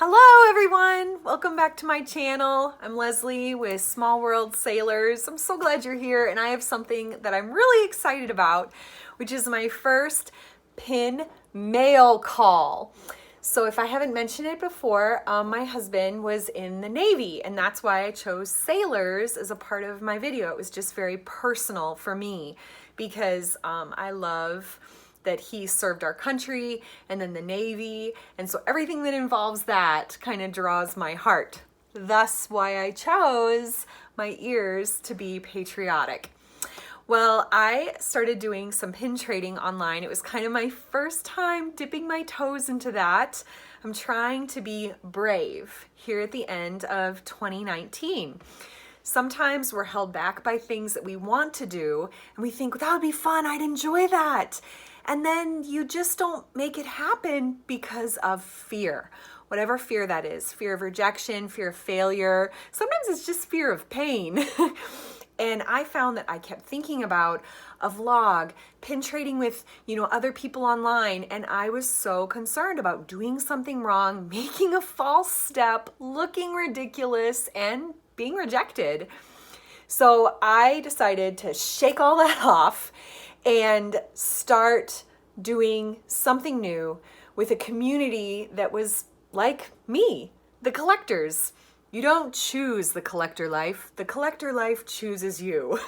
Hello everyone! Welcome back to my channel. I'm Leslie with Small World Sailors. I'm so glad you're here, and I have something that I'm really excited about, which is my first pin mail call. So if I haven't mentioned it before, my husband was in the Navy, and that's why I chose sailors as a part of my video. It was just very personal for me because I love that he served our country and then the Navy, and so everything that involves that kind of draws my heart. Thus why I chose my ears to be patriotic. Well, I started doing some pin trading online. It was kind of my first time dipping my toes into that. I'm trying to be brave here at the end of 2019. Sometimes we're held back by things that we want to do, and we think, that would be fun, I'd enjoy that. And then you just don't make it happen because of fear. Whatever fear that is, fear of rejection, fear of failure. Sometimes it's just fear of pain. And I found that I kept thinking about a vlog, pin trading with, other people online, and I was so concerned about doing something wrong, making a false step, looking ridiculous, and being rejected. So I decided to shake all that off and start doing something new with a community that was like me, the collectors. You don't choose the collector life chooses you.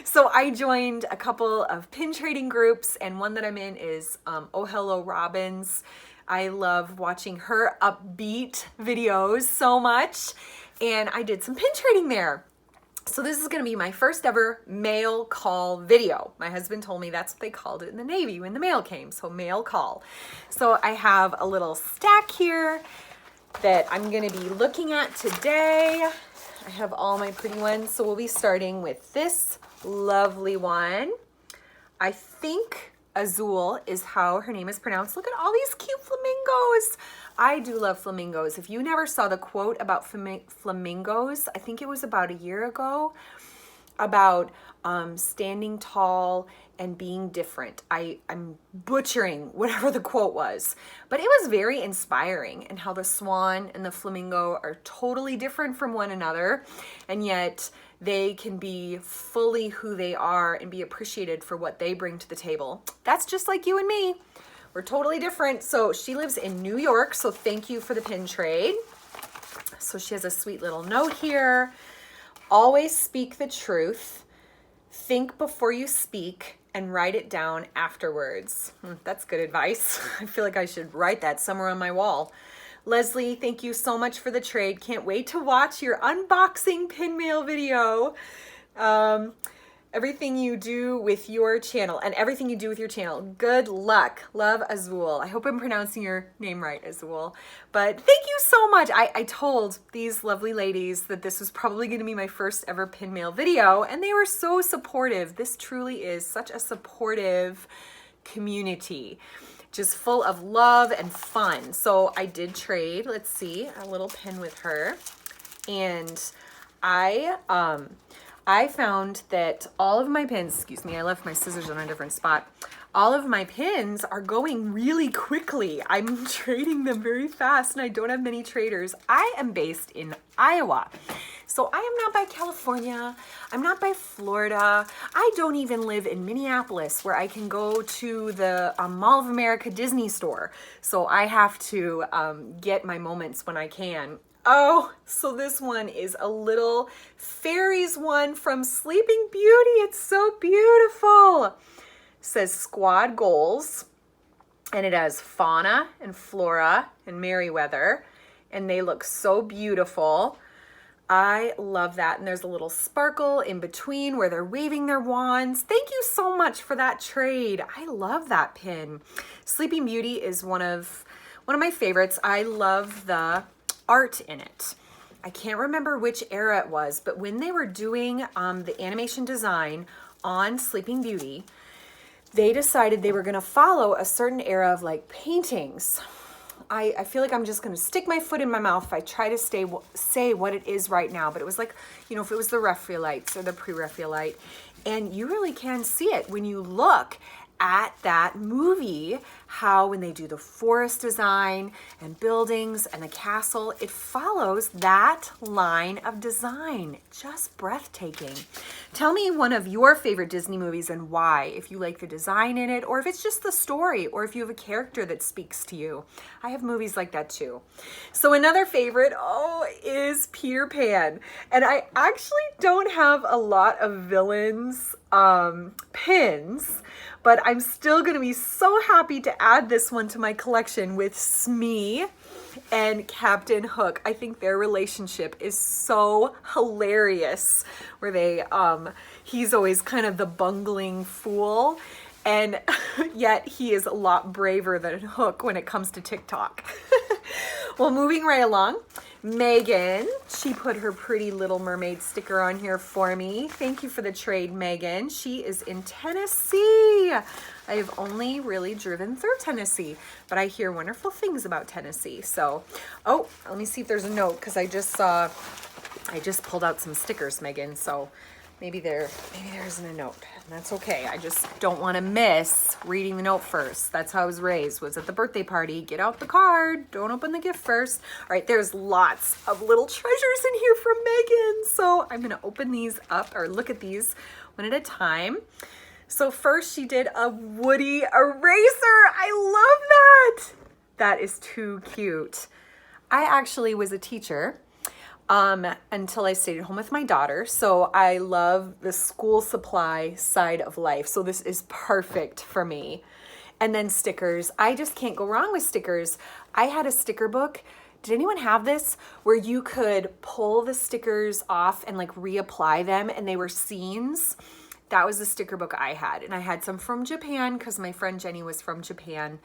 So I joined a couple of pin trading groups, and one that I'm in is Oh Hello Robins. I love watching her upbeat videos so much, and I did some pin trading there. So this is going to be my first ever mail call video. My husband told me that's what they called it in the Navy when the mail came, so mail call. So I have a little stack here that I'm going to be looking at today. I have all my pretty ones, so we'll be starting with this lovely one. I think Azul is how her name is pronounced. Look at all these cute flamingos. I do love flamingos. If you never saw the quote about flamingos, I think it was about a year ago, about standing tall and being different. I'm butchering whatever the quote was, but it was very inspiring, and how the swan and the flamingo are totally different from one another, and yet they can be fully who they are and be appreciated for what they bring to the table. That's just like you and me. We're totally different. So she lives in New York, so thank you for the pin trade. So she has a sweet little note here. Always speak the truth. Think before you speak and write it down afterwards. That's good advice. I feel like I should write that somewhere on my wall. Leslie, thank you so much for the trade. Can't wait to watch your unboxing pin mail video. Everything you do with your channel and everything you do with your channel. Good luck. Love, Azul. I hope I'm pronouncing your name right, Azul. But thank you so much. I told these lovely ladies that this was probably going to be my first ever pin mail video, and they were so supportive. This truly is such a supportive community, just full of love and fun. So I did trade, let's see, a little pin with her, and I found that all of my pins, excuse me, I left my scissors on a different spot. All of my pins are going really quickly. I'm trading them very fast, and I don't have many traders. I am based in Iowa. So I am not by California. I'm not by Florida. I don't even live in Minneapolis, where I can go to the Mall of America Disney store. So I have to get my moments when I can. Oh, so this one is a little fairies one from Sleeping Beauty. It's so beautiful. It says squad goals, and it has fauna and flora and Merryweather, and they look so beautiful. I love that. And there's a little sparkle in between where they're waving their wands. Thank you so much for that trade. I love that pin. Sleeping Beauty is one of my favorites. I love the art in it. I can't remember which era it was, but when they were doing the animation design on Sleeping Beauty, they decided they were going to follow a certain era of like paintings. I feel like I'm just going to stick my foot in my mouth if I try to say what it is right now, but it was like, if it was the Raphaelites or the pre-Raphaelite, and you really can see it when you look at that movie, how when they do the forest design and buildings and the castle, it follows that line of design. Just breathtaking. Tell me one of your favorite Disney movies and why, if you like the design in it, or if it's just the story, or if you have a character that speaks to you. I have movies like that too. So another favorite, is Peter Pan. And I actually don't have a lot of villains pins, but I'm still going to be so happy to add this one to my collection with Smee and Captain Hook. I think their relationship is so hilarious, where they he's always kind of the bungling fool, and yet he is a lot braver than Hook when it comes to TikTok. Well, moving right along, Megan, she put her pretty Little Mermaid sticker on here for me. Thank you for the trade, Megan. She is in Tennessee. I have only really driven through Tennessee, but I hear wonderful things about Tennessee. So, let me see if there's a note, because I just pulled out some stickers, Megan. So maybe there isn't a note, and that's okay. I just don't want to miss reading the note first. That's how I was raised, was at the birthday party, get out the card, don't open the gift first. All right, there's lots of little treasures in here from Megan. So I'm going to open these up, or look at these one at a time. So first she did a Woody eraser. I love that. That is too cute. I actually was a teacher until I stayed at home with my daughter. So I love the school supply side of life. So this is perfect for me. And then stickers. I just can't go wrong with stickers. I had a sticker book. Did anyone have this? Where you could pull the stickers off and like reapply them, and they were scenes. That was the sticker book I had. And I had some from Japan, because my friend Jenny was from Japan,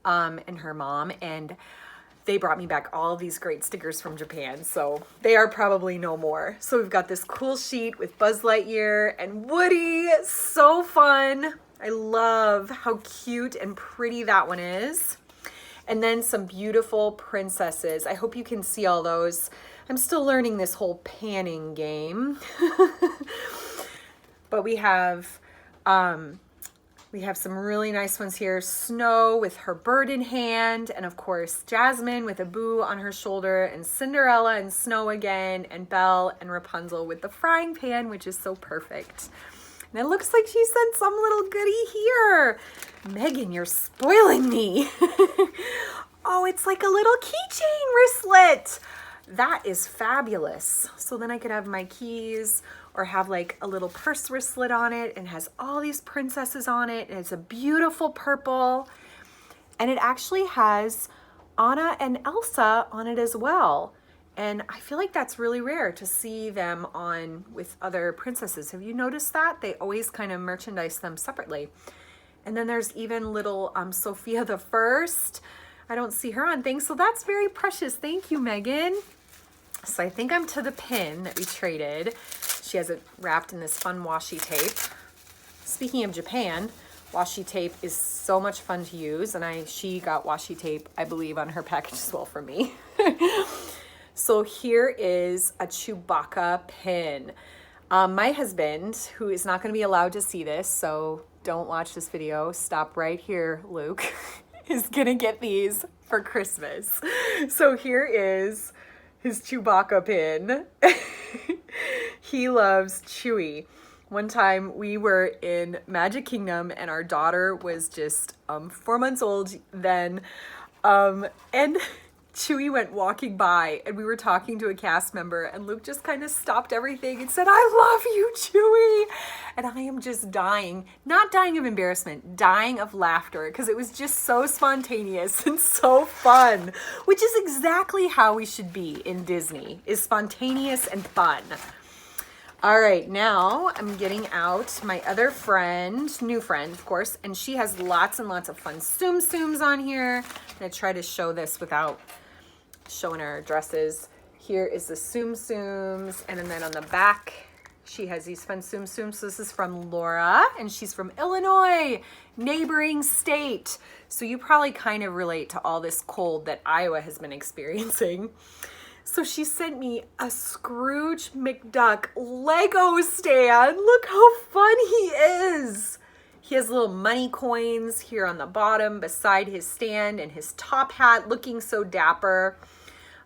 and her mom, and they brought me back all of these great stickers from Japan, so they are probably no more. So we've got this cool sheet with Buzz Lightyear and Woody. So fun. I love how cute and pretty that one is. And then some beautiful princesses. I hope you can see all those. I'm still learning this whole panning game. But we have some really nice ones here. Snow with her bird in hand, and of course Jasmine with a boo on her shoulder, and Cinderella and Snow again, and Belle and Rapunzel with the frying pan, which is so perfect. And it looks like she sent some little goodie here. Megan, you're spoiling me. Oh, it's like a little keychain wristlet. That is fabulous. So then I could have my keys, or have like a little purse wristlet on it, and has all these princesses on it, and it's a beautiful purple, and it actually has Anna and Elsa on it as well. And I feel like that's really rare to see them on with other princesses. Have you noticed that? They always kind of merchandise them separately. And then there's even little Sophia the First. I don't see her on things, so that's very precious. Thank you, Megan. So I think I'm to the pin that we traded. She has it wrapped in this fun washi tape. Speaking of Japan, washi tape is so much fun to use, and she got washi tape, I believe, on her package as well for me. So here is a Chewbacca pin. My husband, who is not going to be allowed to see this, so don't watch this video, stop right here, Luke, is going to get these for Christmas. So here is his Chewbacca pin. He loves Chewie. One time we were in Magic Kingdom, and our daughter was just 4 months old then, and Chewie went walking by, and we were talking to a cast member, and Luke just kind of stopped everything and said, "I love you, Chewie." And I am just dying, not dying of embarrassment, dying of laughter, because it was just so spontaneous and so fun, which is exactly how we should be in Disney, is spontaneous and fun. All right, now I'm getting out my other friend, new friend, of course, and she has lots and lots of fun Tsum Tsums on here. I'm gonna try to show this without showing our dresses. Here is the Tsum Tsums, and then on the back, she has these fun Tsum Tsums. So this is from Laura, and she's from Illinois, neighboring state. So you probably kind of relate to all this cold that Iowa has been experiencing. So she sent me a Scrooge McDuck Lego stand. Look how fun he is. He has little money coins here on the bottom beside his stand and his top hat, looking so dapper.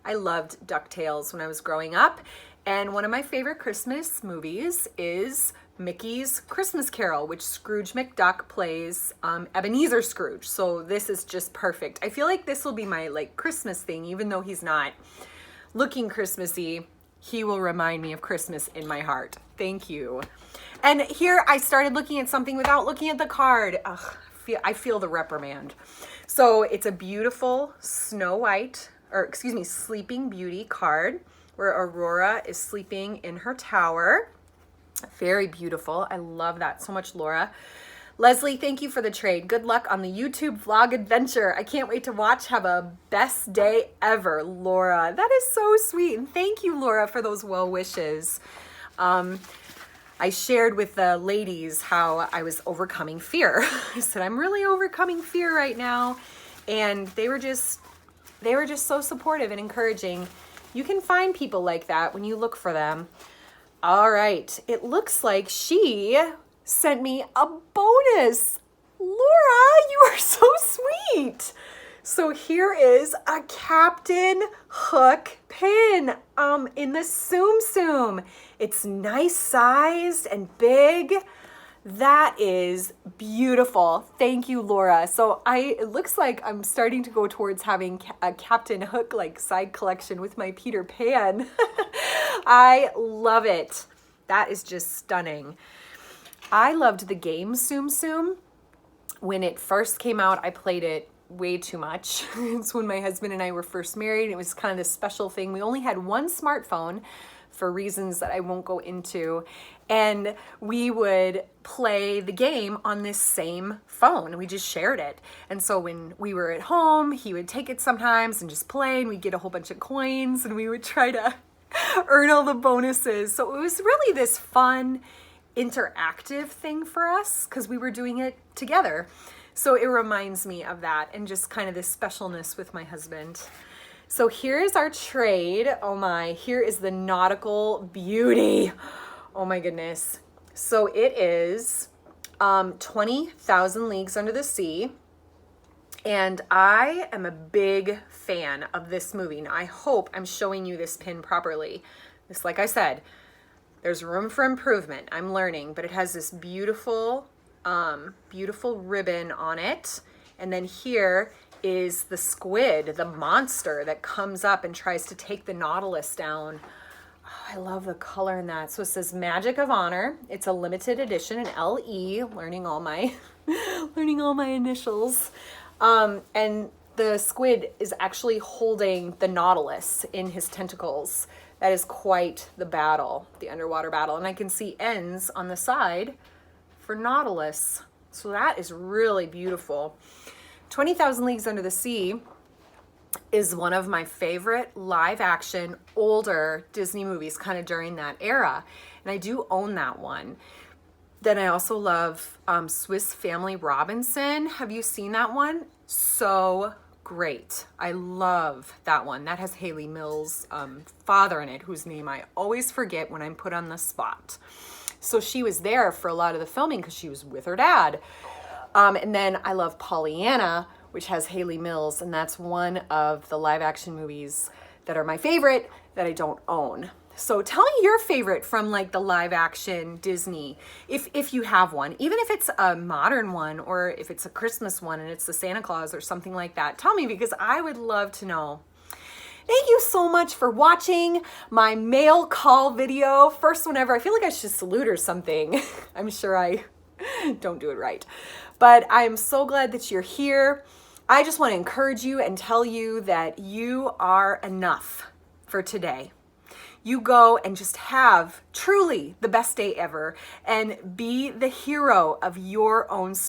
I loved DuckTales when I was growing up. And one of my favorite Christmas movies is Mickey's Christmas Carol, which Scrooge McDuck plays Ebenezer Scrooge. So this is just perfect. I feel like this will be my like Christmas thing, even though he's not looking Christmassy. He will remind me of Christmas in my heart. Thank you. And here I started looking at something without looking at the card. Ugh, I feel the reprimand. So it's a beautiful Sleeping Beauty card where Aurora is sleeping in her tower. Very beautiful. I love that so much, Laura. Leslie, thank you for the trade. Good luck on the YouTube vlog adventure. I can't wait to watch. Have a best day ever, Laura. That is so sweet. And thank you, Laura, for those well wishes. I shared with the ladies how I was overcoming fear. I said, I'm really overcoming fear right now. And they were just so supportive and encouraging. You can find people like that when you look for them. All right. It looks like she sent me a bonus. Laura, you are so sweet. So here is a Captain Hook pin in the Tsum Tsum. It's nice sized and big. That is beautiful. Thank you, Laura. So it looks like I'm starting to go towards having a Captain Hook like side collection with my Peter Pan. I love it. That is just stunning. I loved the game Tsum Tsum. When it first came out, I played it way too much. It's when my husband and I were first married. It was kind of this special thing. We only had one smartphone for reasons that I won't go into. And we would play the game on this same phone. We just shared it. And so when we were at home, he would take it sometimes and just play, and we'd get a whole bunch of coins and we would try to earn all the bonuses. So it was really this fun, interactive thing for us because we were doing it together. So it reminds me of that and just kind of this specialness with my husband. So here is our trade. Oh my, here is the Nautical Beauty. Oh my goodness. So it is 20,000 Leagues Under the Sea. And I am a big fan of this movie. Now I hope I'm showing you this pin properly. This, like I said, there's room for improvement. I'm learning, but it has this beautiful, beautiful ribbon on it. And then here is the squid, the monster that comes up and tries to take the Nautilus down. Oh, I love the color in that. So it says Magic of Honor. It's a limited edition, an LE, learning all my initials. And the squid is actually holding the Nautilus in his tentacles. That is quite the battle, the underwater battle. And I can see ends on the side for Nautilus. So that is really beautiful. 20,000 Leagues Under the Sea is one of my favorite live action older Disney movies kind of during that era. And I do own that one. Then I also love Swiss Family Robinson. Have you seen that one? So great. I love that one. That has Hayley Mills' father in it, whose name I always forget when I'm put on the spot. So she was there for a lot of the filming because she was with her dad. And then I love Pollyanna, which has Hayley Mills, and that's one of the live action movies that are my favorite that I don't own. So tell me your favorite from like the live action Disney, if you have one, even if it's a modern one or if it's a Christmas one and it's the Santa Claus or something like that. Tell me, because I would love to know. Thank you so much for watching my mail call video. First one ever. I feel like I should salute or something. I'm sure I don't do it right. But I'm so glad that you're here. I just want to encourage you and tell you that you are enough for today. You go and just have truly the best day ever and be the hero of your own story.